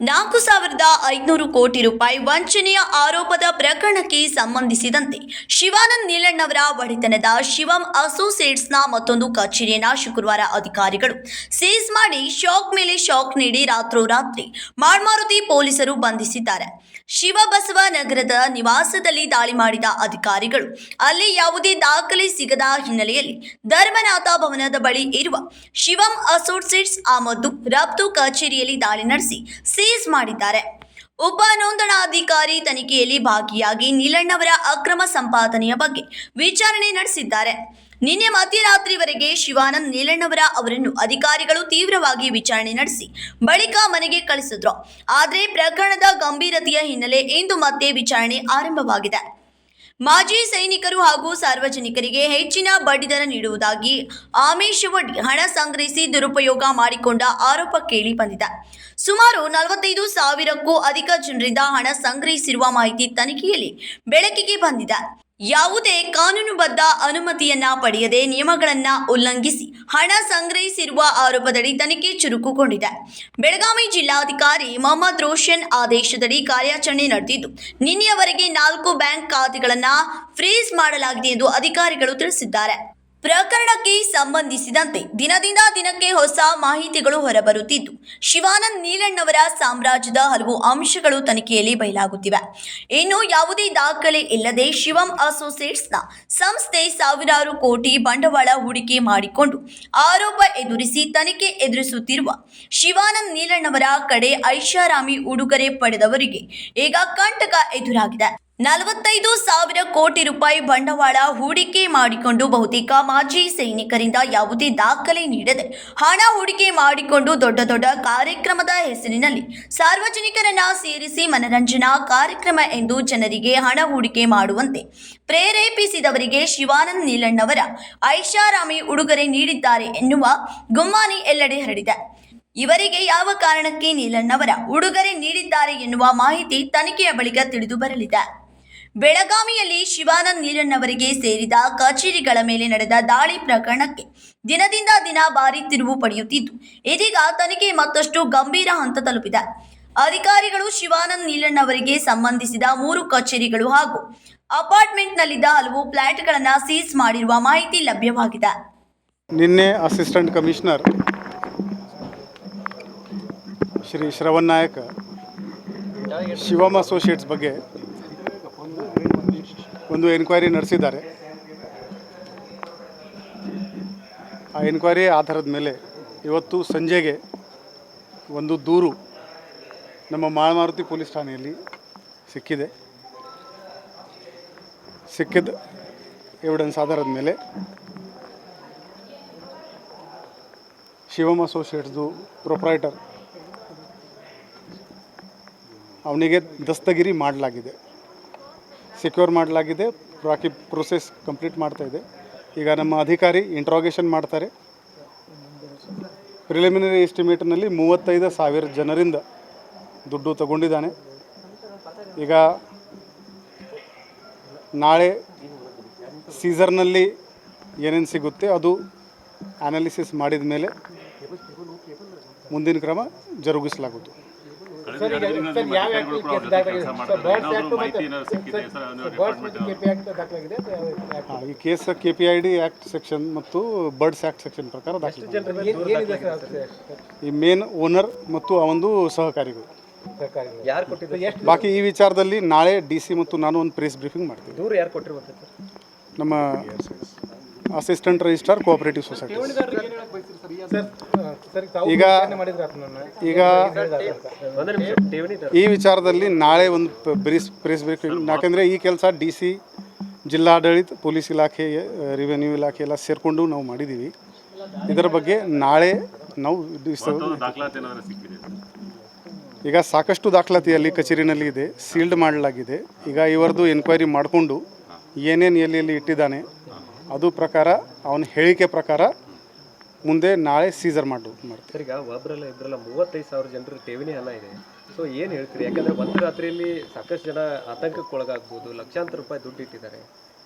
4,500 ಕೋಟಿ ರೂಪಾಯಿ ವಂಚನೆಯ ಆರೋಪದ ಪ್ರಕರಣಕ್ಕೆ ಸಂಬಂಧಿಸಿದಂತೆ ಶಿವಾನಂದ ನೀಲಣ್ಣವರ ಒಡೆತನದ ಶಿವಂ ಅಸೋಸಿಯೇಟ್ಸ್ನ ಮತ್ತೊಂದು ಕಚೇರಿಯನ್ನು ಶುಕ್ರವಾರ ಅಧಿಕಾರಿಗಳು ಸೀಸ್ ಮಾಡಿ ಶಾಕ್ ಮೇಲೆ ಶಾಕ್ ನೀಡಿ ರಾತ್ರೋರಾತ್ರಿ ಮಾಳಮಾರುತಿ ಪೊಲೀಸರು ಬಂಧಿಸಿದ್ದಾರೆ. ಶಿವಬಸವ ನಗರದ ನಿವಾಸದಲ್ಲಿ ದಾಳಿ ಮಾಡಿದ ಅಧಿಕಾರಿಗಳು ಅಲ್ಲಿ ಯಾವುದೇ ದಾಖಲೆ ಸಿಗದ ಹಿನ್ನೆಲೆಯಲ್ಲಿ ಧರ್ಮನಾಥ ಭವನದ ಬಳಿ ಇರುವ ಶಿವಂ ಅಸೋಸಿಯೇಟ್ಸ್ ಆಮದು ರಫ್ತು ಕಚೇರಿಯಲ್ಲಿ ದಾಳಿ ನಡೆಸಿ ಸೀಸ್ ಮಾಡಿದ್ದಾರೆ. ಒಬ್ಬ ನೋಂದಣಾಧಿಕಾರಿ ತನಿಖೆಯಲ್ಲಿ ಭಾಗಿಯಾಗಿ ನೀಲಣ್ಣವರ ಅಕ್ರಮ ಸಂಪಾದನೆಯ ಬಗ್ಗೆ ವಿಚಾರಣೆ ನಡೆಸಿದ್ದಾರೆ. ನಿನ್ನೆ ಮಧ್ಯರಾತ್ರಿವರೆಗೆ ಶಿವಾನಂದ ನೀಲಣ್ಣವರ ಅವರನ್ನು ಅಧಿಕಾರಿಗಳು ತೀವ್ರವಾಗಿ ವಿಚಾರಣೆ ನಡೆಸಿ ಬಳಿಕ ಮನೆಗೆ ಕಳಿಸಿದ್ರು. ಆದರೆ ಪ್ರಕರಣದ ಗಂಭೀರತೆಯ ಹಿನ್ನೆಲೆ ಇಂದು ಮತ್ತೆ ವಿಚಾರಣೆ ಆರಂಭವಾಗಿದೆ. ಮಾಜಿ ಸೈನಿಕರು ಹಾಗೂ ಸಾರ್ವಜನಿಕರಿಗೆ ಹೆಚ್ಚಿನ ಬಡ್ಡಿದರ ನೀಡುವುದಾಗಿ ಆಮಿಷವೊಡ್ಡಿ ಹಣ ಸಂಗ್ರಹಿಸಿ ದುರುಪಯೋಗ ಮಾಡಿಕೊಂಡ ಆರೋಪ ಕೇಳಿ ಬಂದಿದೆ. ಸುಮಾರು 45,000ಕ್ಕೂ ಅಧಿಕ ಜನರಿಂದ ಹಣ ಸಂಗ್ರಹಿಸಿರುವ ಮಾಹಿತಿ ತನಿಖೆಯಲ್ಲಿ ಬೆಳಕಿಗೆ ಬಂದಿದೆ. ಯಾವುದೇ ಕಾನೂನುಬದ್ಧ ಅನುಮತಿಯನ್ನ ಪಡೆಯದೆ ನಿಯಮಗಳನ್ನು ಉಲ್ಲಂಘಿಸಿ ಹಣ ಸಂಗ್ರಹಿಸಿರುವ ಆರೋಪದಡಿ ತನಿಖೆ ಚುರುಕುಗೊಂಡಿದೆ. ಬೆಳಗಾವಿ ಜಿಲ್ಲಾಧಿಕಾರಿ ಮೊಹಮ್ಮದ್ ರೋಷನ್ ಆದೇಶದಡಿ ಕಾರ್ಯಾಚರಣೆ ನಡೆದಿದ್ದು ನಿನ್ನೆಯವರೆಗೆ 4 ಬ್ಯಾಂಕ್ ಖಾತೆಗಳನ್ನು ಫ್ರೀಸ್ ಮಾಡಲಾಗಿದೆ ಎಂದು ಅಧಿಕಾರಿಗಳು ತಿಳಿಸಿದ್ದಾರೆ. ಪ್ರಕರಣಕ್ಕೆ ಸಂಬಂಧಿಸಿದಂತೆ ದಿನದಿಂದ ದಿನಕ್ಕೆ ಹೊಸ ಮಾಹಿತಿಗಳು ಹೊರಬರುತ್ತಿದ್ದು ಶಿವಾನಂದ ನೀಲಣ್ಣವರ ಸಾಮ್ರಾಜ್ಯದ ಹಲವು ಅಂಶಗಳು ತನಿಖೆಯಲ್ಲಿ ಬಯಲಾಗುತ್ತಿವೆ. ಇನ್ನು ಯಾವುದೇ ದಾಖಲೆ ಇಲ್ಲದೆ ಶಿವಂ ಅಸೋಸಿಯೇಟ್ಸ್ನ ಸಂಸ್ಥೆ ಸಾವಿರಾರು ಕೋಟಿ ಬಂಡವಾಳ ಹೂಡಿಕೆ ಮಾಡಿಕೊಂಡು ಆರೋಪ ಎದುರಿಸಿ ತನಿಖೆ ಎದುರಿಸುತ್ತಿರುವ ಶಿವಾನಂದ ನೀಲಣ್ಣವರ ಕಡೆ ಐಷಾರಾಮಿ ಉಡುಗೊರೆ ಪಡೆದವರಿಗೆ ಈಗ ಕಂಟಕ ಎದುರಾಗಿದೆ. 45,000 ಕೋಟಿ ರೂಪಾಯಿ ಬಂಡವಾಳ ಹೂಡಿಕೆ ಮಾಡಿಕೊಂಡು ಬಹುತೇಕ ಮಾಜಿ ಸೈನಿಕರಿಂದ ಯಾವುದೇ ದಾಖಲೆ ನೀಡದೆ ಹಣ ಹೂಡಿಕೆ ಮಾಡಿಕೊಂಡು ದೊಡ್ಡ ದೊಡ್ಡ ಕಾರ್ಯಕ್ರಮದ ಹೆಸರಿನಲ್ಲಿ ಸಾರ್ವಜನಿಕರನ್ನ ಸೇರಿಸಿ ಮನರಂಜನಾ ಕಾರ್ಯಕ್ರಮ ಎಂದು ಜನರಿಗೆ ಹಣ ಹೂಡಿಕೆ ಮಾಡುವಂತೆ ಪ್ರೇರೇಪಿಸಿದವರಿಗೆ ಶಿವಾನಂದ ನೀಲಣ್ಣವರ ಐಷಾರಾಮಿ ಉಡುಗೊರೆ ನೀಡಿದ್ದಾರೆ ಎನ್ನುವ ಗುಮಾನಿ ಎಲ್ಲೆಡೆ ಹರಡಿದೆ. ಇವರಿಗೆ ಯಾವ ಕಾರಣಕ್ಕೆ ನೀಲಣ್ಣವರ ಉಡುಗೊರೆ ನೀಡಿದ್ದಾರೆ ಎನ್ನುವ ಮಾಹಿತಿ ತನಿಖೆಯ ಬಳಿಕ ತಿಳಿದು ಬರಲಿದೆ. ಬೆಳಗಾವಿಯಲ್ಲಿ ಶಿವಾನಂದ ನೀಲಣ್ಣವರಿಗೆ ಸೇರಿದ ಕಚೇರಿಗಳ ಮೇಲೆ ನಡೆದ ದಾಳಿ ಪ್ರಕರಣಕ್ಕೆ ದಿನದಿಂದ ದಿನ ಭಾರಿ ತಿರುವು ಪಡೆಯುತ್ತಿದ್ದು ಇದೀಗ ತನಿಖೆ ಮತ್ತಷ್ಟು ಗಂಭೀರ ಹಂತ ತಲುಪಿದೆ. ಅಧಿಕಾರಿಗಳು ಶಿವಾನಂದ ನೀಲಣ್ಣವರಿಗೆ ಸಂಬಂಧಿಸಿದ 3 ಕಚೇರಿಗಳು ಹಾಗೂ ಅಪಾರ್ಟ್ಮೆಂಟ್ನಲ್ಲಿದ್ದ ಹಲವು ಫ್ಲಾಟ್ಗಳನ್ನು ಸೀಸ್ ಮಾಡಿರುವ ಮಾಹಿತಿ ಲಭ್ಯವಾಗಿದೆ. ನಿನ್ನೆ ಅಸಿಸ್ಟೆಂಟ್ ಕಮಿಷನರ್ ಶ್ರೀ ಶ್ರವಣ್ ನಾಯಕ್ ಶಿವಂ ಅಸೋಸಿಯೇಟ್ಸ್ ಬಗ್ಗೆ ಒಂದು ಎನ್ಕ್ವೈರಿ ನಡೆಸಿದ್ದಾರೆ. ಆ ಎನ್ಕ್ವೈರಿ ಆಧಾರದ ಮೇಲೆ ಇವತ್ತು ಸಂಜೆಗೆ ಒಂದು ದೂರು ನಮ್ಮ ಮಾಳಮಾರುತಿ ಪೊಲೀಸ್ ಠಾಣೆಯಲ್ಲಿ ಸಿಕ್ಕಿದ ಎವಿಡೆನ್ಸ್ ಆಧಾರದ ಮೇಲೆ ಶಿವಂ ಅಸೋಸಿಯೇಟ್ಸ್ದು ಪ್ರೊಪ್ರೈಟರ್ ಅವನಿಗೆ ದಸ್ತಗಿರಿ ಮಾಡಲಾಗಿದೆ, ಸೆಕ್ಯೂರ್ ಮಾಡಲಾಗಿದೆ. ಬಾಕಿ ಪ್ರೊಸೆಸ್ ಕಂಪ್ಲೀಟ್ ಮಾಡ್ತಾಯಿದೆ. ಈಗ ನಮ್ಮ ಅಧಿಕಾರಿ ಇಂಟ್ರಾಗೇಷನ್ ಮಾಡ್ತಾರೆ. ಪ್ರಿಲಿಮಿನರಿ ಎಸ್ಟಿಮೇಟ್ನಲ್ಲಿ 35,000 ಜನರಿಂದ ದುಡ್ಡು ತಗೊಂಡಿದ್ದಾನೆ. ಈಗ ನಾಳೆ ಸೀಸರ್ನಲ್ಲಿ ಏನೇನು ಸಿಗುತ್ತೆ ಅದು ಅನಾಲಿಸಿಸ್ ಮಾಡಿದ ಮೇಲೆ ಮುಂದಿನ ಕ್ರಮ ಜರುಗಿಸಲಾಗುವುದು. ಈ ಕೇಸ್ KPID ಆ್ಯಕ್ಟ್ ಸೆಕ್ಷನ್ ಮತ್ತು ಬರ್ಡ್ಸ್ ಆ್ಯಕ್ಟ್ ಸೆಕ್ಷನ್ ಪ್ರಕಾರ ದಾಖಲೆ. ಈ ಮೇನ್ ಓನರ್ ಮತ್ತು ಅವೊಂದು ಸಹಕಾರಿಗಳು. ಬಾಕಿ ಈ ವಿಚಾರದಲ್ಲಿ ನಾಳೆ DC ಮತ್ತು ನಾನು ಒಂದು ಪ್ರೆಸ್ ಬ್ರೀಫಿಂಗ್ ಮಾಡ್ತೀವಿ. ನಮ್ಮ ಅಸಿಸ್ಟೆಂಟ್ ರಿಜಿಸ್ಟ್ರಾರ್ ಕೋಆಪರೇಟಿವ್ ಸೊಸೈಟಿ. ಈಗ ಈ ವಿಚಾರದಲ್ಲಿ ನಾಳೆ ಒಂದು ಪ್ರೆಸ್ ಬ್ರೀಫಿಂಗ್, ಯಾಕೆಂದರೆ ಈ ಕೆಲಸ DC, ಜಿಲ್ಲಾಡಳಿತ, ಪೊಲೀಸ್ ಇಲಾಖೆ, ರೆವಿನ್ಯೂ ಇಲಾಖೆ ಎಲ್ಲ ಸೇರಿಕೊಂಡು ನಾವು ಮಾಡಿದ್ದೀವಿ. ಇದರ ಬಗ್ಗೆ ನಾಳೆ ನಾವು ಈಗ ಸಾಕಷ್ಟು ದಾಖಲಾತಿಯಲ್ಲಿ ಕಚೇರಿನಲ್ಲಿ ಇದೆ, ಸೀಲ್ಡ್ ಮಾಡಲಾಗಿದೆ. ಈಗ ಇವರದು ಎನ್ಕ್ವೈರಿ ಮಾಡಿಕೊಂಡು ಏನೇನು ಎಲ್ಲಿ ಇಟ್ಟಿದ್ದಾನೆ ಅದು ಪ್ರಕಾರ ಅವನ ಹೇಳಿಕೆ ಪ್ರಕಾರ ಮುಂದೆ ನಾಳೆ ಸೀಸರ್ ಮಾಡ್ತಾರೆ. ಈಗ ಒಬ್ಬರಲ್ಲ ಇಬ್ಬರಲ್ಲ 35,000 ಜನರು ಠೇವಣಿ ಹಣ ಇದೆ. ಸೊ ಏನು ಹೇಳ್ತೀರಿ? ಯಾಕಂದರೆ ಒಂದು ರಾತ್ರಿಯಲ್ಲಿ ಸಾಕಷ್ಟು ಜನ ಆತಂಕಕ್ಕೊಳಗಾಗ್ಬೋದು, ಲಕ್ಷಾಂತರ ರೂಪಾಯಿ ದುಡ್ಡು ಇಟ್ಟಿದ್ದಾರೆ.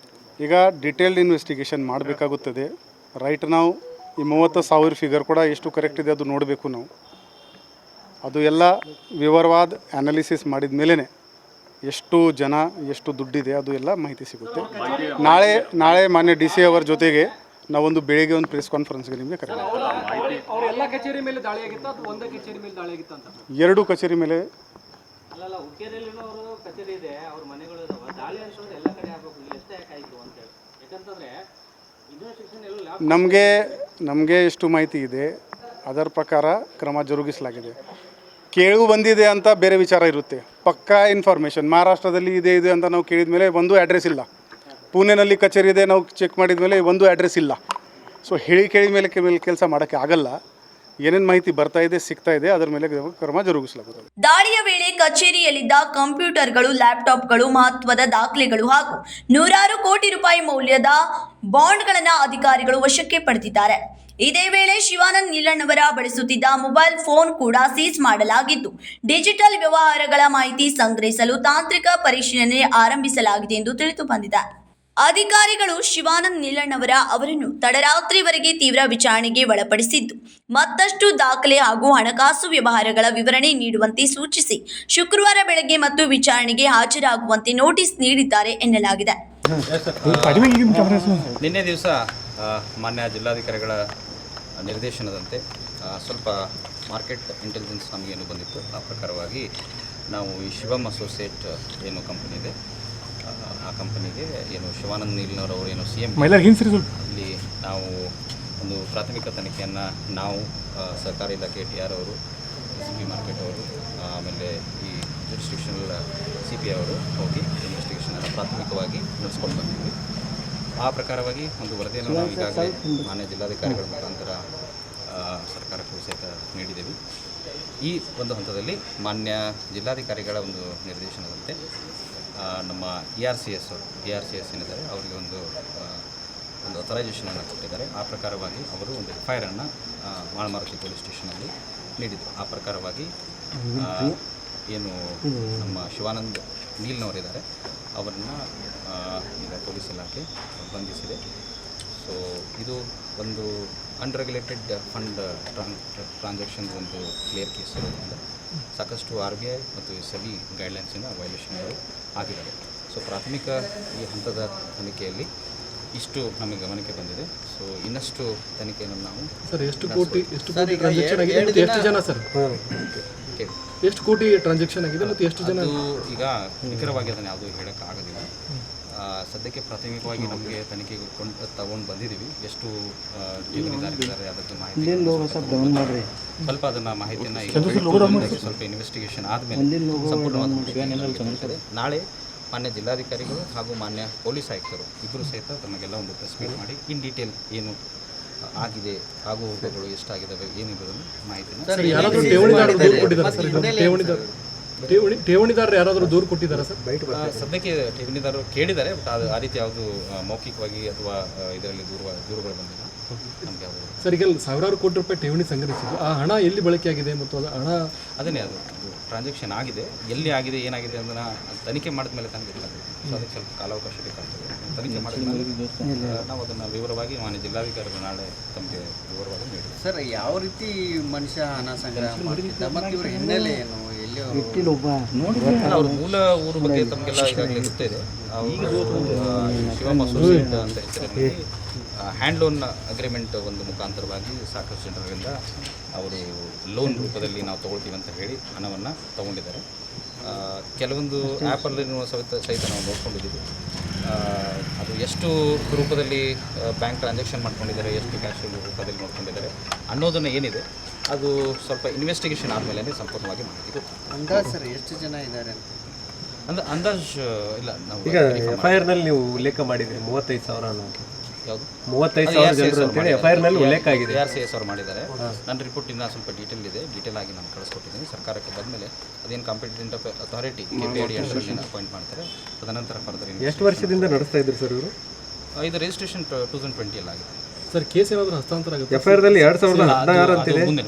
ಈಗ ಡಿಟೇಲ್ಡ್ ಇನ್ವೆಸ್ಟಿಗೇಷನ್ ಮಾಡಬೇಕಾಗುತ್ತದೆ. ರೈಟ್ ನಾವು ಈ 30,000 ಫಿಗರ್ ಕೂಡ ಎಷ್ಟು ಕರೆಕ್ಟ್ ಇದೆ ಅದು ನೋಡಬೇಕು ನಾವು. ಅದು ಎಲ್ಲ ವಿವರವಾದ ಅನಾಲಿಸಿಸ್ ಮಾಡಿದ ಮೇಲೇ ಎಷ್ಟು ಜನ ಎಷ್ಟು ದುಡ್ಡಿದೆ ಅದು ಎಲ್ಲ ಮಾಹಿತಿ ಸಿಗುತ್ತೆ. ನಾಳೆ ಮಾನ್ಯ ಡಿ ಸಿ ಅವರ ಜೊತೆಗೆ ನಾವೊಂದು ಬೆಳಿಗ್ಗೆ ಒಂದು ಪ್ರೆಸ್ ಕಾನ್ಫರೆನ್ಸ್ಗೆ ನಿಮಗೆ ಕರೆಯಲಾಗುತ್ತೆ. ಎಲ್ಲ ಕಚೇರಿ ಮೇಲೆ ದಾಳಿ ಆಗಿತ್ತು ಅಥವಾ ಒಂದೇ ಕಚೇರಿ ಮೇಲೆ ದಾಳಿ ಆಗಿತ್ತು ಅಂತ? ಎರಡು ಕಚೇರಿ ಮೇಲೆ. ಅಲ್ಲ ಹುಕ್ಕೇರಿಯಲ್ಲಿನೂ ಅವರು ಕಚೇರಿ ಇದೆ, ಅವ್ರ ಮನೆಗಳು ಇದಾವೆ, ದಾಳಿ ಅನ್ಸೋದು ಎಲ್ಲ ಕಡೆ ಆಗಬೇಕು, ಎಷ್ಟೇ ಯಾಕಾಯಿತು ಅಂತೇಳಿ. ಯಾಕಂತಂದರೆ ಇನ್ವೆಸ್ಟಿಗೇಷನ್ ಎಲ್ಲ ನಮಗೆ ಎಷ್ಟು ಮಾಹಿತಿ ಇದೆ ಅದರ ಪ್ರಕಾರ ಕ್ರಮ ಜರುಗಿಸಲಾಗಿದೆ. ಕೇಳು ಬಂದಿದೆ ಅಂತ ಬೇರೆ ವಿಚಾರ ಇರುತ್ತೆ. ಪಕ್ಕಾ ಇನ್ಫಾರ್ಮೇಷನ್ ಮಹಾರಾಷ್ಟ್ರದಲ್ಲಿ ಇದೆ ಅಂತ ನಾವು ಕೇಳಿದ ಮೇಲೆ ಒಂದು ಅಡ್ರೆಸ್ ಇಲ್ಲ, ಪುಣೆನಲ್ಲಿ ಕಚೇರಿ ಇದೆ ನಾವು ಚೆಕ್ ಮಾಡಿದ ಮೇಲೆ ಒಂದು ಅಡ್ರೆಸ್ ಇಲ್ಲ. ಸೊ ಕೇಳಿದ ಮೇಲೆ ಕೆಲಸ ಮಾಡೋಕ್ಕೆ ಆಗಲ್ಲ. ಏನೇನು ಮಾಹಿತಿ ಬರ್ತಾ ಇದೆ ಸಿಗ್ತಾ ಇದೆ ಅದರ ಮೇಲೆ ಕ್ರಮ ಜರುಗಿಸಲಾಗುತ್ತದೆ. ದಾಳಿಯ ವೇಳೆ ಕಚೇರಿಯಲ್ಲಿದ್ದ ಕಂಪ್ಯೂಟರ್ಗಳು, ಲ್ಯಾಪ್ಟಾಪ್ಗಳು, ಮಹತ್ವದ ದಾಖಲೆಗಳು ಹಾಗೂ ನೂರಾರು ಕೋಟಿ ರೂಪಾಯಿ ಮೌಲ್ಯದ ಬಾಂಡ್ಗಳನ್ನು ಅಧಿಕಾರಿಗಳು ವಶಕ್ಕೆ ಪಡೆದಿದ್ದಾರೆ. ಇದೇ ವೇಳೆ ಶಿವಾನಂದ್ ನೀಲಣ್ಣವರ ಬಳಸುತ್ತಿದ್ದ ಮೊಬೈಲ್ ಫೋನ್ ಕೂಡ ಸೀಸ್ ಮಾಡಲಾಗಿದ್ದು, ಡಿಜಿಟಲ್ ವ್ಯವಹಾರಗಳ ಮಾಹಿತಿ ಸಂಗ್ರಹಿಸಲು ತಾಂತ್ರಿಕ ಪರಿಶೀಲನೆ ಆರಂಭಿಸಲಾಗಿದೆ ಎಂದು ತಿಳಿದು ಬಂದಿದೆ. ಅಧಿಕಾರಿಗಳು ಶಿವಾನಂದ್ ನೀಲಣ್ಣವರ ಅವರನ್ನು ತಡರಾತ್ರಿವರೆಗೆ ತೀವ್ರ ವಿಚಾರಣೆಗೆ ಒಳಪಡಿಸಿದ್ದು, ಮತ್ತಷ್ಟು ದಾಖಲೆ ಹಾಗೂ ಹಣಕಾಸು ವ್ಯವಹಾರಗಳ ವಿವರಣೆ ನೀಡುವಂತೆ ಸೂಚಿಸಿ ಶುಕ್ರವಾರ ಬೆಳಗ್ಗೆ ಮತ್ತು ವಿಚಾರಣೆಗೆ ಹಾಜರಾಗುವಂತೆ ನೋಟಿಸ್ ನೀಡಿದ್ದಾರೆ ಎನ್ನಲಾಗಿದೆ. ನಿನ್ನೆ ದಿವಸ ಮಾನ್ಯ ಜಿಲ್ಲಾಧಿಕಾರಿಗಳ ನಿರ್ದೇಶನದಂತೆ ಸ್ವಲ್ಪ ಮಾರ್ಕೆಟ್ ಇಂಟೆಲಿಜೆನ್ಸ್ ನಮಗೇನು ಬಂದಿತ್ತು, ಆ ಪ್ರಕಾರವಾಗಿ ನಾವು ಈ ಶಿವಮ್ ಅಸೋಸಿಯೇಟ್ ಏನು ಕಂಪನಿ ಇದೆ ಆ ಕಂಪನಿಗೆ ಏನು ಶಿವಾನಂದ್ ನೀಲಣ್ಣವರು ಏನು CM ಅಲ್ಲಿ ನಾವು ಒಂದು ಪ್ರಾಥಮಿಕ ತನಿಖೆಯನ್ನು ನಾವು ಸರ್ಕಾರಿ ಇಲಾಖೆ TR ಅವರು, SCP ಮಾರ್ಕೆಟ್ ಅವರು, ಆಮೇಲೆ ಈ ಜುರಿಸ್ಡಿಕ್ಷನಲ್ CP ಅವರು ಹೋಗಿ ಇನ್ವೆಸ್ಟಿಗೇಷನನ್ನು ಪ್ರಾಥಮಿಕವಾಗಿ ನಡೆಸ್ಕೊಂಡು ಬಂದಿದ್ವಿ. ಆ ಪ್ರಕಾರವಾಗಿ ಒಂದು ವರದಿಯನ್ನು ನಾವು ಈಗಾಗಲೇ ಮಾನ್ಯ ಜಿಲ್ಲಾಧಿಕಾರಿಗಳ ಮುಖಾಂತರ ಸರ್ಕಾರಕ್ಕೂ ಸಹಿತ ನೀಡಿದ್ದೇವೆ. ಈ ಒಂದು ಹಂತದಲ್ಲಿ ಮಾನ್ಯ ಜಿಲ್ಲಾಧಿಕಾರಿಗಳ ಒಂದು ನಿರ್ದೇಶನದಂತೆ ನಮ್ಮ ERCS ಏನಿದ್ದಾರೆ ಅವರಿಗೆ ಒಂದು ಅಥರೈಸೇಷನನ್ನು ಕೊಟ್ಟಿದ್ದಾರೆ. ಆ ಪ್ರಕಾರವಾಗಿ ಅವರು ಒಂದು FIR ಅನ್ನು ಮಾಳಮಾರುತಿ ಪೊಲೀಸ್ ಸ್ಟೇಷನಲ್ಲಿ ನೀಡಿದರು. ಆ ಪ್ರಕಾರವಾಗಿ ಏನು ನಮ್ಮ ಶಿವಾನಂದ್ ನೀಲ್ನವರಿದ್ದಾರೆ ಅವರನ್ನು ಈಗ ಪೊಲೀಸ್ ಇಲಾಖೆ ಬಂಧಿಸಿದೆ. ಸೊ ಇದು ಒಂದು ಅನ್ರೆಗ್ಯುಲೇಟೆಡ್ ಫಂಡ್ ಟ್ರಾನ್ಸಾಕ್ಷನ್ ಒಂದು ಕ್ಲಿಯರ್ ಕೇಸ್ ಇರೋದ್ರಿಂದ ಸಾಕಷ್ಟು RBI ಮತ್ತು SEBI ಗೈಡ್ಲೈನ್ಸಿನ ವೈಲೇಷನ್ಗಳು ಆಗಿದ್ದಾವೆ. ಸೊ ಪ್ರಾಥಮಿಕ ಈ ಹಂತದ ತನಿಖೆಯಲ್ಲಿ ಇಷ್ಟು ನಮಗೆ ಗಮನಕ್ಕೆ ಬಂದಿದೆ. ಸೊ ಇನ್ನಷ್ಟು ತನಿಖೆಯನ್ನು ನಾವು ಎಷ್ಟು ಕೋಟಿ ಟ್ರಾನ್ಸಾಕ್ಷನ್ ಆಗಿದೆ ಮತ್ತು ಎಷ್ಟು ಜನ ಸರ್ ಎಷ್ಟು ಕೋಟಿ ಟ್ರಾನ್ಸಾಕ್ಷನ್ ಆಗಿದೆ ಮತ್ತು ಎಷ್ಟು ಜನ ಈಗ ನಿಖರವಾಗಿ ಅದನ್ನು ಯಾವುದೂ ಹೇಳೋಕ್ಕಾಗೋದಿಲ್ಲ. ಸದ್ಯಕ್ಕೆ ಪ್ರಾಥಮಿಕವಾಗಿ ನಮಗೆ ತನಿಖೆಗೆ ತಗೊಂಡು ಬಂದಿದ್ದೀವಿ. ಎಷ್ಟು ಠೇವಣಿದಾರರಿದ್ದಾರೆ ಅದಕ್ಕೆ ಮಾಹಿತಿ ಸ್ವಲ್ಪ ಅದನ್ನು ಮಾಹಿತಿಯನ್ನು ಸ್ವಲ್ಪ ಇನ್ವೆಸ್ಟಿಗೇಷನ್ ಆದಮೇಲೆ ಸಂಪೂರ್ಣವಾದ ನಾಳೆ ಮಾನ್ಯ ಜಿಲ್ಲಾಧಿಕಾರಿಗಳು ಹಾಗೂ ಮಾನ್ಯ ಪೊಲೀಸ್ ಆಯುಕ್ತರು ಇಬ್ಬರು ಸಹಿತ ತಮಗೆಲ್ಲ ಒಂದು ಪ್ರೆಸ್ ಮೀಟ್ ಮಾಡಿ ಇನ್ ಡೀಟೇಲ್ ಏನು ಆಗಿದೆ, ಆಗು ಹೋಗುಗಳು ಎಷ್ಟಾಗಿದ್ದಾವೆ ಏನಿರೋದನ್ನು ಮಾಹಿತಿಯನ್ನು ಠೇವಣಿದಾರರು ಯಾರಾದರೂ ದೂರು ಕೊಟ್ಟಿದ್ದಾರೆ ಸರ್? ಸದ್ಯಕ್ಕೆ ಠೇವಣಿದಾರರು ಕೇಳಿದ್ದಾರೆ, ಬಟ್ ಅದು ಆ ರೀತಿ ಯಾವುದು ಮೌಖಿಕವಾಗಿ ಅಥವಾ ಇದರಲ್ಲಿ ದೂರುಗಳು ಬಂದಿಲ್ಲ ನಮಗೆ ಯಾವುದು. ಸರ್, ಈಗ ಸಾವಿರಾರು ಕೋಟಿ ರೂಪಾಯಿ ಠೇವಣಿ ಸಂಗ್ರಹಿಸಿದ್ದು, ಆ ಹಣ ಎಲ್ಲಿ ಬಳಕೆ ಆಗಿದೆ ಮತ್ತು ಅದು ಹಣ ಅದನ್ನೇ ಅದು ಟ್ರಾನ್ಸಾಕ್ಷನ್ ಆಗಿದೆ, ಎಲ್ಲಿ ಆಗಿದೆ ಏನಾಗಿದೆ ಅದನ್ನು ತನಿಖೆ ಮಾಡಿದ ಮೇಲೆ ತನಗೆ ಗೊತ್ತಾಗುತ್ತೆ. ಸೊ ಅದಕ್ಕೆ ಸ್ವಲ್ಪ ಕಾಲಾವಕಾಶ ಬೇಕಾಗ್ತದೆ. ತನಿಖೆ ಮಾಡಿದ ಮೇಲೆ ನಾವು ಅದನ್ನು ವಿವರವಾಗಿ ಮಾನ್ಯ ಜಿಲ್ಲಾಧಿಕಾರಿಗಳು ನಾಳೆ ತಮಗೆ ವಿವರವಾಗಿ ನೀಡಿ. ಸರ್, ಯಾವ ರೀತಿ ಮನುಷ್ಯ ಹಣ ಸಂಗ್ರಹ ಮಾಡ್ತಿದ್ದ ಮತ್ತು ಇವ್ರ ಹಿನ್ನೆಲೆ ಏನು, ಎಲ್ಲಿ ಅವ್ರ ಮೂಲ ಊರ ಬಗ್ಗೆ ತಮಗೆಲ್ಲ ಈಗಾಗಲೇ ಗೊತ್ತಿದೆ. ಅವರು ಶಿವಮ್ ಅಸೋಸಿಯೇಟ್ ಅಂತ ಹೆಸರಲ್ಲಿ ಹ್ಯಾಂಡ್ ಲೋನ್ ಅಗ್ರಿಮೆಂಟ್ ಒಂದು ಮುಖಾಂತರವಾಗಿ ಸಾಕಷ್ಟು ಜನರಿಂದ ಅವರು ಲೋನ್ ರೂಪದಲ್ಲಿ ನಾವು ತೊಗೊಳ್ತೀವಿ ಅಂತ ಹೇಳಿ ಹಣವನ್ನು ತೊಗೊಂಡಿದ್ದಾರೆ. ಕೆಲವೊಂದು ಆ್ಯಪಲ್ಲಿನೂ ಸಹಿತ ನಾವು ನೋಡ್ಕೊಂಡಿದ್ದೀವಿ. ಅದು ಎಷ್ಟು ರೂಪದಲ್ಲಿ ಬ್ಯಾಂಕ್ ಟ್ರಾನ್ಸಾಕ್ಷನ್ ಮಾಡ್ಕೊಂಡಿದ್ದಾರೆ, ಎಷ್ಟು ಕ್ಯಾಶ್ ರೂಪದಲ್ಲಿ ನೋಡ್ಕೊಂಡಿದ್ದಾರೆ ಅನ್ನೋದನ್ನು ಏನಿದೆ ಅದು ಸ್ವಲ್ಪ ಇನ್ವೆಸ್ಟಿಗೇಷನ್ ಆದಮೇಲೆ ಸಂಪೂರ್ಣವಾಗಿ ಮಾಹಿತಿ ಗೊತ್ತು. ಅಂದಾಜು ಸರ್ ಎಷ್ಟು ಜನ ಇದ್ದಾರೆ ಅಂತ ಅಂದಾಜು ಇಲ್ಲ. ನಾವು ಈಗ FIR ನಲ್ಲಿ ನೀವು ಉಲ್ಲೇಖ ಮಾಡಿದ್ರಿ 35,000 ಅನ್ನೋದು. ಯಾವುದು 35,000 ಜನರು ಅಂತೇಳಿ FIR ನಲ್ಲಿ ಉಲ್ಲೇಖ ಆಗಿದೆ. ERCS ಅವರು ಮಾಡಿದ್ದಾರೆ. ನನ್ನ ರಿಪೋರ್ಟ್ ಇನ್ನೂ ಸ್ವಲ್ಪ ಡೀಟೇಲ್ ಆಗಿ ನಾನು ಕಳಿಸ್ಕೊಟ್ಟಿದ್ದೀನಿ. ಸರ್ಕಾರಕ್ಕೆ ಬಂದಮೇಲೆ ಅದೇನು ಕಾಂಪಿಟೆಂಟ್ ಅಥಾರಿಟಿ KPID ಅಂಡರ್ನಲ್ಲಿ ಅಪಾಯಿಂಟ್ ಮಾಡ್ತಾರೆ. ತದನಂತರ ಫರ್ದರ್ ಎಷ್ಟು ವರ್ಷದಿಂದ ನಡೆಸ್ತಾ ಇದ್ರು ಸರ್ ಇವರು? ಇದು ರಿಜಿಸ್ಟ್ರೇಷನ್ 2020 ಆಗಿದೆ ಸರ್. ಕೇಸ್ ಏನಾದರೂ ಹಸ್ತಾಂತರ ಆಗುತ್ತೆ? FIR ದಲ್ಲಿ 2016 ಅಂತಿದೆ. ಮುಂದಿನ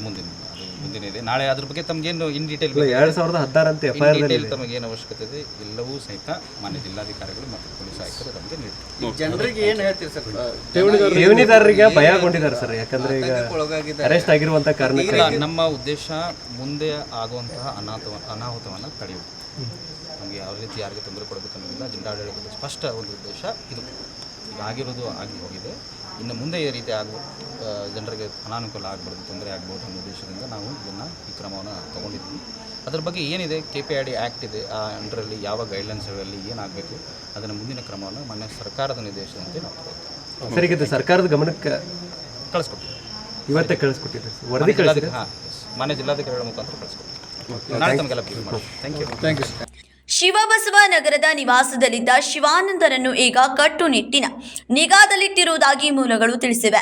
ಮುಂದಿನ ಇದೆ. ನಾಳೆ ಅದ್ರ ಬಗ್ಗೆ ತಮಗೇನು ಇನ್ ಡೀಟೇಲ್ 2016 ಅಂತ ಡೀಟೇಲ್ ತಮಗೇನು ಅವಶ್ಯಕತೆ ಇದೆ ಎಲ್ಲವೂ ಸಹಿತ ಮಾನ್ಯ ಜಿಲ್ಲಾಧಿಕಾರಿಗಳು ಮತ್ತು ಪೊಲೀಸ್ ಆಯುಕ್ತರು ತಮಗೆ ನೀಡ್ತಾರೆ. ಜನರಿಗೆ ಏನು ಹೇಳ್ತೀರಿ ಸರ್? ಠೇವಣಿದಾರರಿಗೆ ಭಯಗೊಂಡಿದ್ದಾರೆ ಸರ್, ಯಾಕಂದ್ರೆ ಈಗ ಅರೆಸ್ಟ್ ಆಗಿರುವಂತ ಕಾರಣಕ್ಕೆ. ಇಲ್ಲ, ನಮ್ಮ ಉದ್ದೇಶ ಮುಂದೆ ಆಗುವಂತಹ ಅನಾಹುತವನ್ನು ತಡೆಯುವುದು. ನಮಗೆ ಯಾವ ರೀತಿ ಯಾರಿಗೆ ತೊಂದರೆ ಕೊಡಬೇಕನ್ನೋದಿಲ್ಲ. ಜಿಲ್ಲಾಡಳಿತದ ಸ್ಪಷ್ಟ ಒಂದು ಉದ್ದೇಶ ಇದು. ಈಗ ಆಗಿರೋದು ಆಗಿ ಹೋಗಿದೆ, ಇನ್ನು ಮುಂದೆ ಈ ರೀತಿ ಜನರಿಗೆ ಅನಾನುಕೂಲ ಆಗಬಾರ್ದು, ತೊಂದರೆ ಆಗ್ಬೋದು ಅನ್ನೋ ಉದ್ದೇಶದಿಂದ ನಾವು ಈ ಕ್ರಮವನ್ನು ತೊಗೊಂಡಿದ್ವಿ. ಅದ್ರ ಬಗ್ಗೆ ಏನಿದೆ KPID ಆ್ಯಕ್ಟ್ ಇದೆ, ಆ ಅಂಡರಲ್ಲಿ ಯಾವ ಗೈಡ್ಲೈನ್ಸ್ಗಳಲ್ಲಿ ಏನಾಗಬೇಕು ಅದನ್ನು ಮುಂದಿನ ಕ್ರಮವನ್ನು ಮಾನ್ಯ ಸರ್ಕಾರದ ನಿರ್ದೇಶನದಂತೆ ನಾವು ತಗೊಳ್ತೀವಿ. ಸರ್, ಈಗ ಸರ್ಕಾರದ ಗಮನಕ್ಕೆ ಕಳಿಸ್ಕೊಡ್ತೀವಿ. ಇವತ್ತೇ ಕಳಿಸ್ಕೊಟ್ಟಿದ್ದಾರೆ ವರದಿ ಕಳಿಸಿದ್ರೆ. ಮಾನ್ಯ ಜಿಲ್ಲಾಧಿಕಾರಿಗಳ ಮುಖಾಂತರ ಕಳಿಸ್ಕೊಡ್ತೀವಿ. ನಾಳೆ ತಮಗೆಲ್ಲ ಪ್ಲೀಸ್ ಮಾಡಿ. Thank you. ಶಿವಬಸವ ನಗರದ ನಿವಾಸದಲ್ಲಿದ್ದ ಶಿವಾನಂದರನ್ನು ಈಗ ಕಟ್ಟುನಿಟ್ಟಿನ ನಿಗಾದಲ್ಲಿಟ್ಟಿರುವುದಾಗಿ ಮೂಲಗಳು ತಿಳಿಸಿವೆ.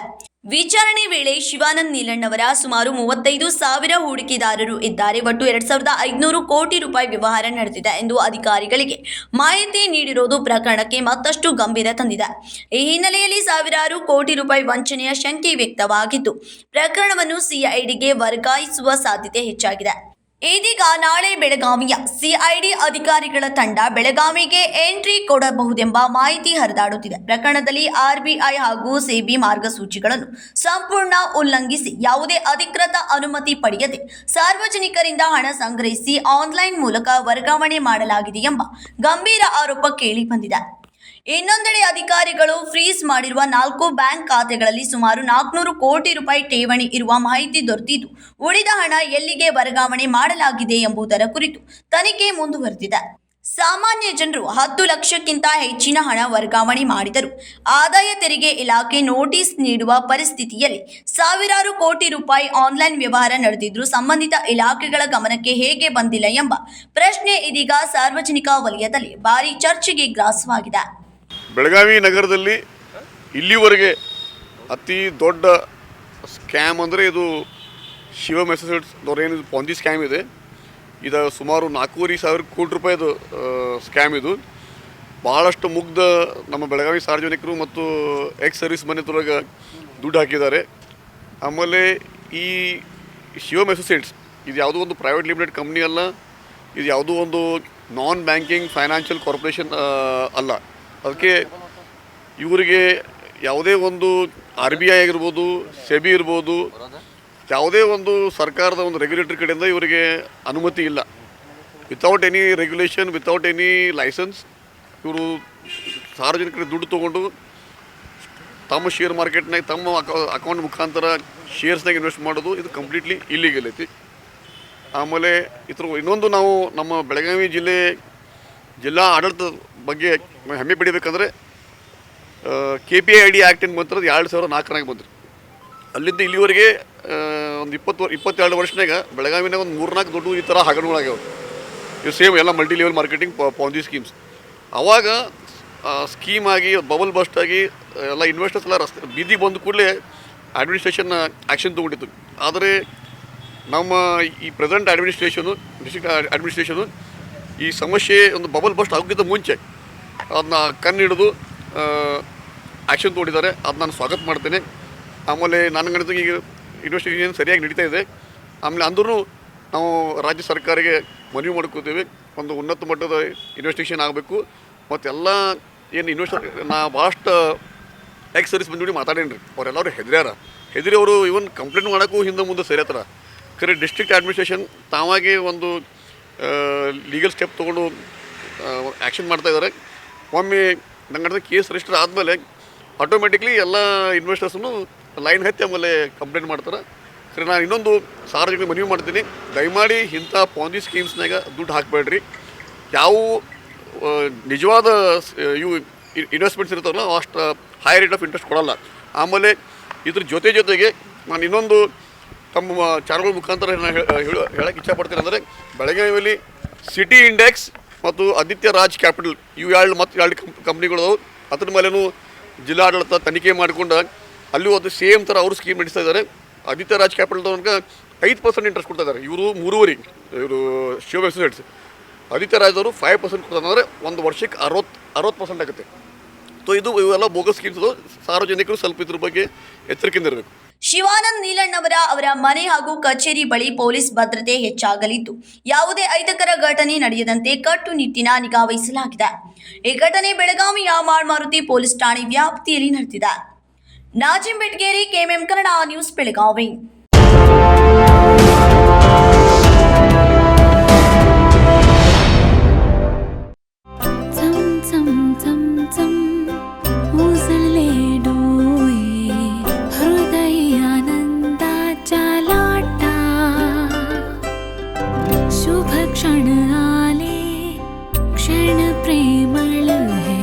ವಿಚಾರಣೆ ವೇಳೆ ಶಿವಾನಂದ್ ನೀಲಣ್ಣವರ ಸುಮಾರು 35,000 ಹೂಡಿಕೆದಾರರು ಇದ್ದಾರೆ. ಒಟ್ಟು 2,500 ಕೋಟಿ ರೂಪಾಯಿ ವ್ಯವಹಾರ ನಡೆದಿದೆ ಎಂದು ಅಧಿಕಾರಿಗಳಿಗೆ ಮಾಹಿತಿ ನೀಡಿರುವುದು ಪ್ರಕರಣಕ್ಕೆ ಮತ್ತಷ್ಟು ಗಂಭೀರ ತಂದಿದೆ. ಈ ಹಿನ್ನೆಲೆಯಲ್ಲಿ ಸಾವಿರಾರು ಕೋಟಿ ರೂಪಾಯಿ ವಂಚನೆಯ ಶಂಕೆ ವ್ಯಕ್ತವಾಗಿದ್ದು, ಪ್ರಕರಣವನ್ನು CIDಗೆ ವರ್ಗಾಯಿಸುವ ಸಾಧ್ಯತೆ ಹೆಚ್ಚಾಗಿದೆ. ಇದೀಗ ನಾಳೆ ಬೆಳಗಾವಿಯ CID ಅಧಿಕಾರಿಗಳ ತಂಡ ಬೆಳಗಾವಿಗೆ ಎಂಟ್ರಿ ಕೊಡಬಹುದೆಂಬ ಮಾಹಿತಿ ಹರಿದಾಡುತ್ತಿದೆ. ಪ್ರಕರಣದಲ್ಲಿ RBI ಹಾಗೂ SEBI ಮಾರ್ಗಸೂಚಿಗಳನ್ನು ಸಂಪೂರ್ಣ ಉಲ್ಲಂಘಿಸಿ ಯಾವುದೇ ಅಧಿಕೃತ ಅನುಮತಿ ಪಡೆಯದೆ ಸಾರ್ವಜನಿಕರಿಂದ ಹಣ ಸಂಗ್ರಹಿಸಿ ಆನ್ಲೈನ್ ಮೂಲಕ ವರ್ಗಾವಣೆ ಮಾಡಲಾಗಿದೆ ಎಂಬ ಗಂಭೀರ ಆರೋಪ ಕೇಳಿಬಂದಿದೆ. ಇನ್ನೊಂದೆಡೆ ಅಧಿಕಾರಿಗಳು ಫ್ರೀಸ್ ಮಾಡಿರುವ 4 ಬ್ಯಾಂಕ್ ಖಾತೆಗಳಲ್ಲಿ ಸುಮಾರು 400 ಕೋಟಿ ರೂಪಾಯಿ ಠೇವಣಿ ಇರುವ ಮಾಹಿತಿ ದೊರೆತಿದ್ದು, ಉಳಿದ ಹಣ ಎಲ್ಲಿಗೆ ವರ್ಗಾವಣೆ ಮಾಡಲಾಗಿದೆ ಎಂಬುದರ ಕುರಿತು ತನಿಖೆ ಮುಂದುವರೆದಿದೆ. ಸಾಮಾನ್ಯ ಜನರು 10 ಲಕ್ಷಕ್ಕಿಂತ ಹೆಚ್ಚಿನ ಹಣ ವರ್ಗಾವಣೆ ಮಾಡಿದರೂ ಆದಾಯ ತೆರಿಗೆ ಇಲಾಖೆ ನೋಟಿಸ್ ನೀಡುವ ಪರಿಸ್ಥಿತಿಯಲ್ಲಿ ಸಾವಿರಾರು ಕೋಟಿ ರೂಪಾಯಿ ಆನ್ಲೈನ್ ವ್ಯವಹಾರ ನಡೆದಿದ್ರೂ ಸಂಬಂಧಿತ ಇಲಾಖೆಗಳ ಗಮನಕ್ಕೆ ಹೇಗೆ ಬಂದಿಲ್ಲ ಎಂಬ ಪ್ರಶ್ನೆ ಇದೀಗ ಸಾರ್ವಜನಿಕ ವಲಯದಲ್ಲಿ ಭಾರೀ ಚರ್ಚೆಗೆ ಗ್ರಾಸವಾಗಿದೆ. ಬೆಳಗಾವಿ ನಗರದಲ್ಲಿ ಇಲ್ಲಿವರೆಗೆ ಅತಿ ದೊಡ್ಡ ಸ್ಕ್ಯಾಮ್ ಅಂದರೆ ಇದು ಶಿವಮ್ ಅಸೋಸಿಯೇಟ್ಸ್ ಏನು ಪಾಂಜಿ ಸ್ಕ್ಯಾಮ್ ಇದೆ. ಇದು ಸುಮಾರು 4,500 ಕೋಟಿ ರೂಪಾಯಿದು ಸ್ಕ್ಯಾಮ್. ಇದು ಭಾಳಷ್ಟು ಮುಗ್ಧ ನಮ್ಮ ಬೆಳಗಾವಿ ಸಾರ್ವಜನಿಕರು ಮತ್ತು ಎಕ್ಸ್ ಸರ್ವಿಸ್ ಮನೆತೊಳಗೆ ದುಡ್ಡು ಹಾಕಿದ್ದಾರೆ. ಆಮೇಲೆ ಈ ಶಿವಮ್ ಅಸೋಸಿಯೇಟ್ಸ್ ಇದು ಯಾವುದೋ ಒಂದು ಪ್ರೈವೇಟ್ ಲಿಮಿಟೆಡ್ ಕಂಪ್ನಿ ಅಲ್ಲ, ಇದು ಯಾವುದೋ ಒಂದು ನಾನ್ ಬ್ಯಾಂಕಿಂಗ್ ಫೈನಾನ್ಷಿಯಲ್ ಕಾರ್ಪೊರೇಷನ್ ಅಲ್ಲ. ಅದಕ್ಕೆ ಇವರಿಗೆ ಯಾವುದೇ ಒಂದು RBI ಆಗಿರ್ಬೋದು, SEBI ಇರ್ಬೋದು, ಯಾವುದೇ ಒಂದು ಸರ್ಕಾರದ ಒಂದು ರೆಗ್ಯುಲೇಟರಿ ಕಡೆಯಿಂದ ಇವರಿಗೆ ಅನುಮತಿ ಇಲ್ಲ. Without any regulation, without any license ಇವರು ಸಾರ್ವಜನಿಕರ ದುಡ್ಡು ತೊಗೊಂಡು ತಮ್ಮ ಶೇರ್ ಮಾರ್ಕೆಟ್ನಾಗ ತಮ್ಮ ಅಕೌಂಟ್ ಮುಖಾಂತರ ಶೇರ್ಸ್ನಾಗ ಇನ್ವೆಸ್ಟ್ ಮಾಡೋದು ಇದು ಕಂಪ್ಲೀಟ್ಲಿ ಇಲ್ಲಿಗಲ್ ಐತಿ. ಆಮೇಲೆ ಇನ್ನೊಂದು ನಾವು ನಮ್ಮ ಬೆಳಗಾವಿ ಜಿಲ್ಲಾ ಆಡಳಿತದ ಬಗ್ಗೆ ಹೆಮ್ಮೆ ಪಡಿಬೇಕಂದ್ರೆ KPID ಆ್ಯಕ್ಟ್ ಏನು ಬಂತಿರೋದು 2004 ಬಂದ್ರಿ. ಅಲ್ಲಿಂದ ಇಲ್ಲಿವರೆಗೆ ಒಂದು 22 ವರ್ಷನಾಗ ಬೆಳಗಾವಿನಾಗ ಒಂದು 3-4 ದೊಡ್ಡ ಈ ಥರ ಹಗರಣಗಳಾಗ್ಯಾವ. ಇವು ಸೇಮ್ ಎಲ್ಲ multi level marketing Ponzi schemes. ಆವಾಗ ಸ್ಕೀಮ್ ಆಗಿ ಬಬಲ್ ಬಸ್ಟ್ ಆಗಿ ಎಲ್ಲ ಇನ್ವೆಸ್ಟರ್ಸ್ ಎಲ್ಲ ಬೀದಿ ಬಂದ ಕೂಡಲೇ ಅಡ್ಮಿನಿಸ್ಟ್ರೇಷನ್ ಆ್ಯಕ್ಷನ್ ತೊಗೊಂಡಿತ್ತು. ಆದರೆ ನಮ್ಮ ಈ ಪ್ರೆಸೆಂಟ್ ಡಿಸ್ಟ್ರಿಕ್ಟ್ ಅಡ್ಮಿನಿಸ್ಟ್ರೇಷನು ಈ ಸಮಸ್ಯೆ ಒಂದು ಬಬಲ್ ಬಸ್ಟ್ ಆಗೋಕ್ಕಿಂತ ಮುಂಚೆ ಅದನ್ನ ಕಣ್ಣಿಡಿದು ಆ್ಯಕ್ಷನ್ ತೊಗೊಂಡಿದ್ದಾರೆ. ಅದು ನಾನು ಸ್ವಾಗತ ಮಾಡ್ತೇನೆ. ಆಮೇಲೆ ನನಗಂತೂ ಈಗ ಇನ್ವೆಸ್ಟಿಗೇಷನ್ ಸರಿಯಾಗಿ ನಡೀತಾ ಇದೆ. ಆಮೇಲೆ ಅಂದ್ರೂ ನಾವು ರಾಜ್ಯ ಸರ್ಕಾರಕ್ಕೆ ಮನವಿ ಮಾಡ್ಕೋತೀವಿ, ಒಂದು ಉನ್ನತ ಮಟ್ಟದ ಇನ್ವೆಸ್ಟಿಗೇಷನ್ ಆಗಬೇಕು. ಮತ್ತು ಎಲ್ಲ ಏನು ನಾ ಭಾಳಷ್ಟು ಎಕ್ಸ್ ಸರ್ವಿಸ್ ಬಂದು ಮಾತಾಡೇನಿ ರೀ. ಅವರೆಲ್ಲರೂ ಹೆದರಿ ಅವರು ಇವನ್ ಕಂಪ್ಲೇಂಟ್ ಮಾಡೋಕ್ಕೂ ಹಿಂದೆ ಮುಂದೆ ಸೇರತ್ತಾರ. ಖರೆ ಡಿಸ್ಟ್ರಿಕ್ಟ್ ಅಡ್ಮಿನಿಸ್ಟ್ರೇಷನ್ ತಾವಾಗೆ ಒಂದು ಲೀಗಲ್ ಸ್ಟೆಪ್ ತೊಗೊಂಡು ಆ್ಯಕ್ಷನ್ ಮಾಡ್ತಾಯಿದ್ದಾರೆ. ಒಮ್ಮೆ ನಂಗೆ ಕೇಸ್ ರಿಜಿಸ್ಟರ್ ಆದಮೇಲೆ ಆಟೋಮೆಟಿಕ್ಲಿ ಎಲ್ಲ ಇನ್ವೆಸ್ಟರ್ಸನ್ನು ಲೈನ್ ಹತ್ತಿ ಆಮೇಲೆ ಕಂಪ್ಲೇಂಟ್ ಮಾಡ್ತಾರೆ. ಖರೆ ನಾನು ಇನ್ನೊಂದು ಸಾರ್ವಜನಿಕ ಮನವಿ ಮಾಡ್ತೀನಿ, ದಯಮಾಡಿ ಇಂಥ ಪಾಂಜಿ ಸ್ಕೀಮ್ಸ್ನಾಗ ದುಡ್ಡು ಹಾಕಬೇಡ್ರಿ. ಯಾವ ನಿಜವಾದ ಇವು ಇನ್ವೆಸ್ಟ್ಮೆಂಟ್ಸ್ ಇರ್ತಾವಲ್ಲ ಅಷ್ಟು ಹೈ ರೇಟ್ ಆಫ್ ಇಂಟ್ರೆಸ್ಟ್ ಕೊಡೋಲ್ಲ. ಆಮೇಲೆ ಇದ್ರ ಜೊತೆಗೆ ನಾನು ಇನ್ನೊಂದು ತಮ್ಮ ಚಾನಲ್ಗಳ ಮುಖಾಂತರ ಹೇಳಕ್ಕೆ ಇಷ್ಟಪಡ್ತೀನಿ. ಅಂದರೆ ಬೆಳಗಾವಿಯಲ್ಲಿ ಸಿಟಿ ಇಂಡೆಕ್ಸ್ ಮತ್ತು ಆದಿತ್ಯ ರಾಜ್ ಕ್ಯಾಪಿಟಲ್ ಇವು ಎರಡು ಕಂಪ್ನಿಗಳು ಅದ್ರ ಮೇಲೂ ಜಿಲ್ಲಾಡಳಿತ ತನಿಖೆ ಮಾಡಿಕೊಂಡು ಅಲ್ಲೂ ಅದು ಸೇಮ್ ಥರ ಅವರು ಸ್ಕೀಮ್ ನಡೆಸ್ತಾ ಇದ್ದಾರೆ. ಆದಿತ್ಯ ರಾಜ್ ಕ್ಯಾಪಿಟಲ್ದವ್ರಿಗೆ 5% ಇಂಟ್ರೆಸ್ಟ್ ಕೊಡ್ತಾ ಇದ್ದಾರೆ. ಇವರು 3.5 ಇವರು ಶಿವ ಅಸೋಸಿಯೇಟ್ಸ್. ಆದಿತ್ಯ ರಾಜ್ದವರು 5% ಕೊಡ್ತಾರೆ. ಅಂದರೆ ಒಂದು ವರ್ಷಕ್ಕೆ 60% ಆಗುತ್ತೆ. ಸೊ ಇವೆಲ್ಲ ಬೋಗಸ್ ಸ್ಕೀಮ್ಸ್. ಸಾರ್ವಜನಿಕರು ಸ್ವಲ್ಪ ಇದ್ರ ಬಗ್ಗೆ ಎಚ್ಚರಿಕೆಯಿಂದ ಇರಬೇಕು. ಶಿವಾನಂದ್ ನೀಲಣ್ಣವರ ಅವರ ಮನೆ ಹಾಗೂ ಕಚೇರಿ ಬಳಿ ಪೊಲೀಸ್ ಭದ್ರತೆ ಹೆಚ್ಚಾಗಲಿದ್ದು ಯಾವುದೇ ಅಹಿತಕರ ಘಟನೆ ನಡೆಯದಂತೆ ಕಟ್ಟುನಿಟ್ಟಿನ ನಿಗಾ ವಹಿಸಲಾಗಿದೆ. ಈ ಘಟನೆ ಬೆಳಗಾವಿಯ ಮಾಳ್ಮಾರುತಿ ಪೊಲೀಸ್ ಠಾಣೆ ವ್ಯಾಪ್ತಿಯಲ್ಲಿ ನಡೆದಿದೆ. ನಾಜಿಂ ಬೆಟ್ಗೇರಿ, ಕೆಎಂಎಂ ಕನ್ನಡ ನ್ಯೂಸ್, ಬೆಳಗಾವಿ. क्षण आले क्षण प्रेमळ है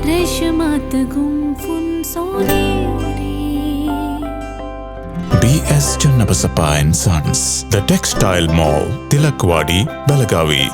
रेशमात गुंफून सोनेरी. BS Channabasappa and Sons, The Textile Mall, Tilakwadi, Belagavi.